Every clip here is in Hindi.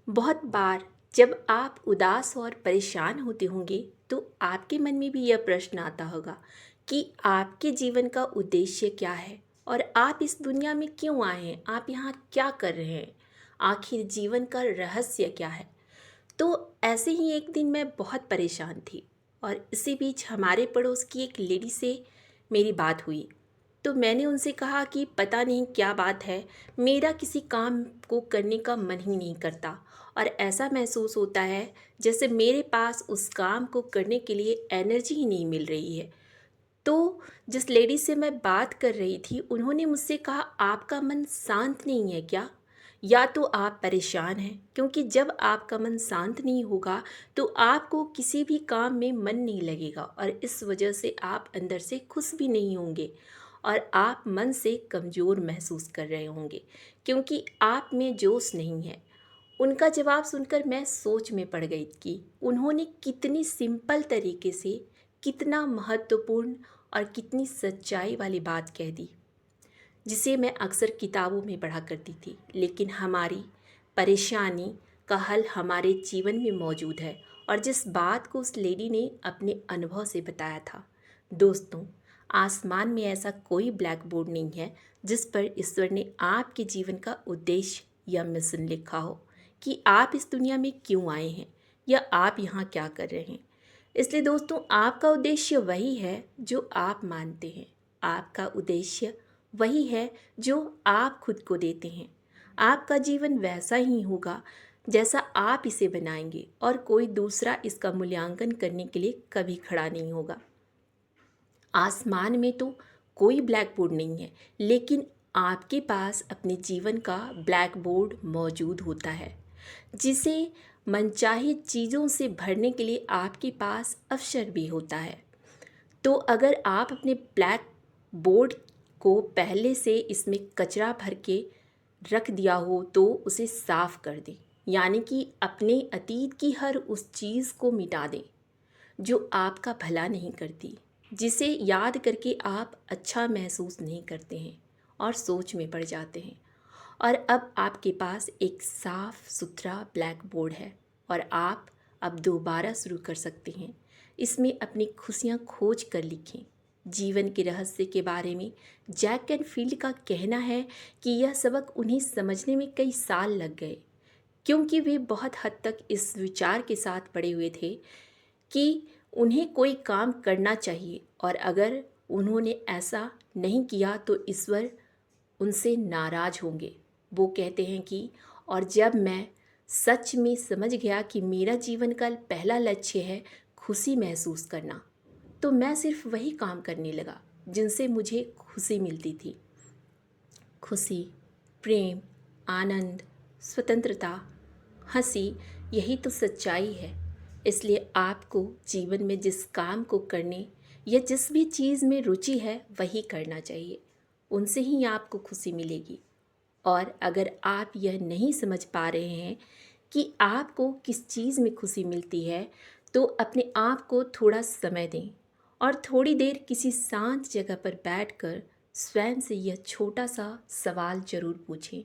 बहुत बार जब आप उदास और परेशान होते होंगे तो आपके मन में भी यह प्रश्न आता होगा कि आपके जीवन का उद्देश्य क्या है और आप इस दुनिया में क्यों आए हैं, आप यहाँ क्या कर रहे हैं, आखिर जीवन का रहस्य क्या है। तो ऐसे ही एक दिन मैं बहुत परेशान थी और इसी बीच हमारे पड़ोस की एक लेडी से मेरी बात हुई। तो मैंने उनसे कहा कि पता नहीं क्या बात है, मेरा किसी काम को करने का मन ही नहीं करता और ऐसा महसूस होता है जैसे मेरे पास उस काम को करने के लिए एनर्जी ही नहीं मिल रही है। तो जिस लेडी से मैं बात कर रही थी उन्होंने मुझसे कहा, आपका मन शांत नहीं है क्या, या तो आप परेशान हैं, क्योंकि जब आपका मन शांत नहीं होगा तो आपको किसी भी काम में मन नहीं लगेगा और इस वजह से आप अंदर से खुश भी नहीं होंगे और आप मन से कमज़ोर महसूस कर रहे होंगे क्योंकि आप में जोश नहीं है। उनका जवाब सुनकर मैं सोच में पड़ गई कि उन्होंने कितनी सिंपल तरीके से कितना महत्वपूर्ण और कितनी सच्चाई वाली बात कह दी, जिसे मैं अक्सर किताबों में पढ़ा करती थी। लेकिन हमारी परेशानी का हल हमारे जीवन में मौजूद है और जिस बात को उस लेडी ने अपने अनुभव से बताया था। दोस्तों, आसमान में ऐसा कोई ब्लैक बोर्ड नहीं है जिस पर ईश्वर ने आपके जीवन का उद्देश्य या मिशन लिखा हो कि आप इस दुनिया में क्यों आए हैं या आप यहाँ क्या कर रहे हैं। इसलिए दोस्तों, आपका उद्देश्य वही है जो आप मानते हैं। आपका उद्देश्य वही है जो आप खुद को देते हैं। आपका जीवन वैसा ही होगा जैसा आप इसे बनाएंगे और कोई दूसरा इसका मूल्यांकन करने के लिए कभी खड़ा नहीं होगा। आसमान में तो कोई ब्लैक बोर्ड नहीं है, लेकिन आपके पास अपने जीवन का ब्लैक बोर्ड मौजूद होता है, जिसे मनचाही चीज़ों से भरने के लिए आपके पास अवसर भी होता है। तो अगर आप अपने ब्लैक बोर्ड को पहले से इसमें कचरा भर के रख दिया हो तो उसे साफ कर दें, यानी कि अपने अतीत की हर उस चीज़ को मिटा दें जो आपका भला नहीं करती, जिसे याद करके आप अच्छा महसूस नहीं करते हैं और सोच में पड़ जाते हैं। और अब आपके पास एक साफ सुथरा ब्लैक बोर्ड है और आप अब दोबारा शुरू कर सकते हैं। इसमें अपनी खुशियाँ खोज कर लिखें। जीवन के रहस्य के बारे में जैक एंड फील्ड का कहना है कि यह सबक उन्हें समझने में कई साल लग गए, क्योंकि वे बहुत हद तक इस विचार के साथ पड़े हुए थे कि उन्हें कोई काम करना चाहिए और अगर उन्होंने ऐसा नहीं किया तो ईश्वर उनसे नाराज़ होंगे। वो कहते हैं कि और जब मैं सच में समझ गया कि मेरा जीवन का पहला लक्ष्य है खुशी महसूस करना, तो मैं सिर्फ वही काम करने लगा जिनसे मुझे खुशी मिलती थी। खुशी, प्रेम, आनंद, स्वतंत्रता, हंसी, यही तो सच्चाई है। इसलिए आपको जीवन में जिस काम को करने या जिस भी चीज़ में रुचि है वही करना चाहिए। उनसे ही आपको खुशी मिलेगी। और अगर आप यह नहीं समझ पा रहे हैं कि आपको किस चीज़ में खुशी मिलती है, तो अपने आप को थोड़ा समय दें और थोड़ी देर किसी शांत जगह पर बैठकर स्वयं से यह छोटा सा सवाल ज़रूर पूछें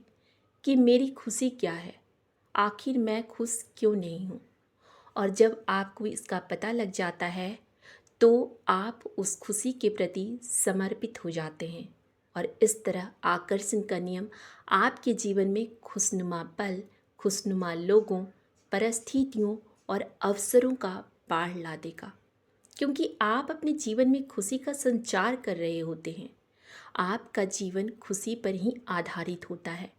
कि मेरी खुशी क्या है, आखिर मैं खुश क्यों नहीं हूँ। और जब आपको इसका पता लग जाता है तो आप उस खुशी के प्रति समर्पित हो जाते हैं और इस तरह आकर्षण का नियम आपके जीवन में खुशनुमा पल, खुशनुमा लोगों, परिस्थितियों और अवसरों का बाढ़ ला देगा, क्योंकि आप अपने जीवन में खुशी का संचार कर रहे होते हैं। आपका जीवन खुशी पर ही आधारित होता है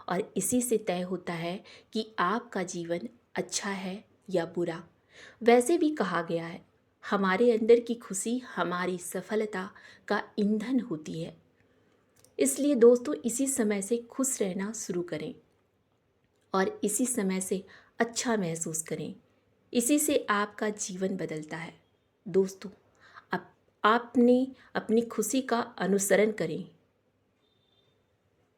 और इसी से तय होता है कि आपका जीवन अच्छा है या बुरा। वैसे भी कहा गया है, हमारे अंदर की खुशी हमारी सफलता का ईंधन होती है। इसलिए दोस्तों, इसी समय से खुश रहना शुरू करें और इसी समय से अच्छा महसूस करें। इसी से आपका जीवन बदलता है। दोस्तों, अब आपने अपनी खुशी का अनुसरण करें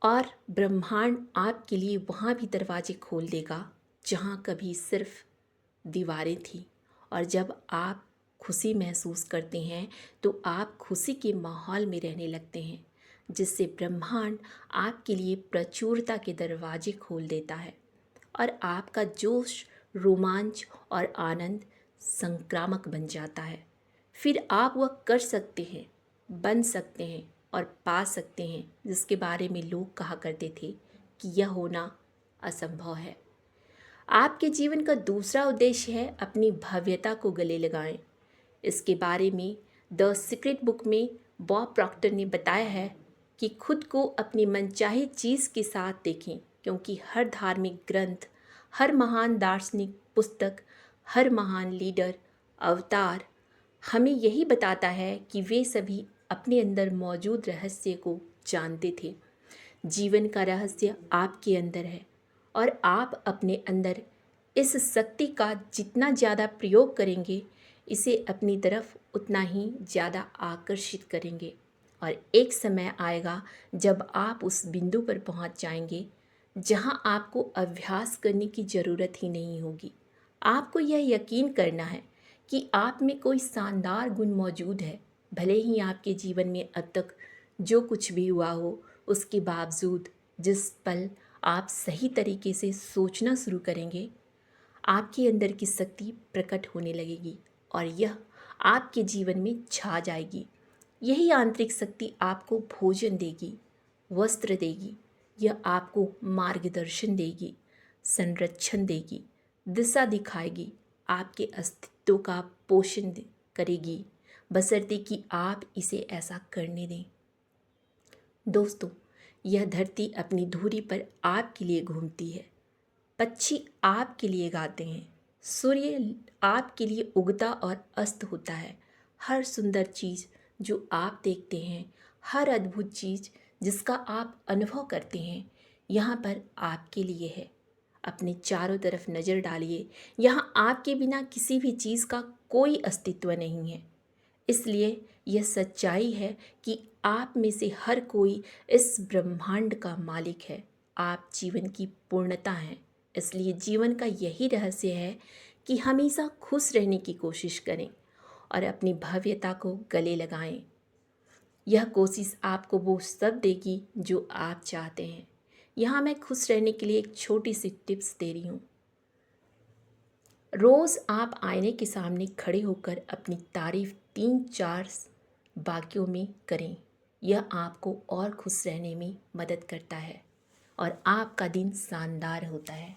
और ब्रह्मांड आपके लिए वहाँ भी दरवाजे खोल देगा जहाँ कभी सिर्फ दीवारें थी। और जब आप खुशी महसूस करते हैं तो आप खुशी के माहौल में रहने लगते हैं, जिससे ब्रह्मांड आपके लिए प्रचुरता के दरवाजे खोल देता है और आपका जोश, रोमांच और आनंद संक्रामक बन जाता है। फिर आप वह कर सकते हैं, बन सकते हैं और पा सकते हैं जिसके बारे में लोग कहा करते थे कि यह होना असंभव है। आपके जीवन का दूसरा उद्देश्य है अपनी भव्यता को गले लगाएं। इसके बारे में द सीक्रेट बुक में बॉब प्रॉक्टर ने बताया है कि खुद को अपनी मनचाही चीज़ के साथ देखें, क्योंकि हर धार्मिक ग्रंथ, हर महान दार्शनिक पुस्तक, हर महान लीडर, अवतार हमें यही बताता है कि वे सभी अपने अंदर मौजूद रहस्य को जानते थे। जीवन का रहस्य आपके अंदर है और आप अपने अंदर इस शक्ति का जितना ज़्यादा प्रयोग करेंगे, इसे अपनी तरफ उतना ही ज़्यादा आकर्षित करेंगे। और एक समय आएगा जब आप उस बिंदु पर पहुंच जाएंगे जहां आपको अभ्यास करने की ज़रूरत ही नहीं होगी। आपको यह यकीन करना है कि आप में कोई शानदार गुण मौजूद है। भले ही आपके जीवन में अब तक जो कुछ भी हुआ हो, उसके बावजूद जिस पल आप सही तरीके से सोचना शुरू करेंगे, आपके अंदर की शक्ति प्रकट होने लगेगी और यह आपके जीवन में छा जाएगी। यही आंतरिक शक्ति आपको भोजन देगी, वस्त्र देगी, यह आपको मार्गदर्शन देगी, संरक्षण देगी, दिशा दिखाएगी, आपके अस्तित्व का पोषण करेगी, बशर्ते कि आप इसे ऐसा करने दें। दोस्तों, यह धरती अपनी धुरी पर आपके लिए घूमती है। पक्षी आपके लिए गाते हैं, सूर्य आपके लिए उगता और अस्त होता है। हर सुंदर चीज़ जो आप देखते हैं, हर अद्भुत चीज़ जिसका आप अनुभव करते हैं, यहाँ पर आपके लिए है। अपने चारों तरफ नज़र डालिए, यहाँ आपके बिना किसी भी चीज़ का कोई अस्तित्व नहीं है। इसलिए यह सच्चाई है कि आप में से हर कोई इस ब्रह्मांड का मालिक है। आप जीवन की पूर्णता हैं। इसलिए जीवन का यही रहस्य है कि हमेशा खुश रहने की कोशिश करें और अपनी भव्यता को गले लगाएं। यह कोशिश आपको वो सब देगी जो आप चाहते हैं। यहाँ मैं खुश रहने के लिए एक छोटी सी टिप्स दे रही हूँ। रोज़ आप आईने के सामने खड़े होकर अपनी तारीफ 3-4 वाक्यों में करें। यह आपको और खुश रहने में मदद करता है और आपका दिन शानदार होता है।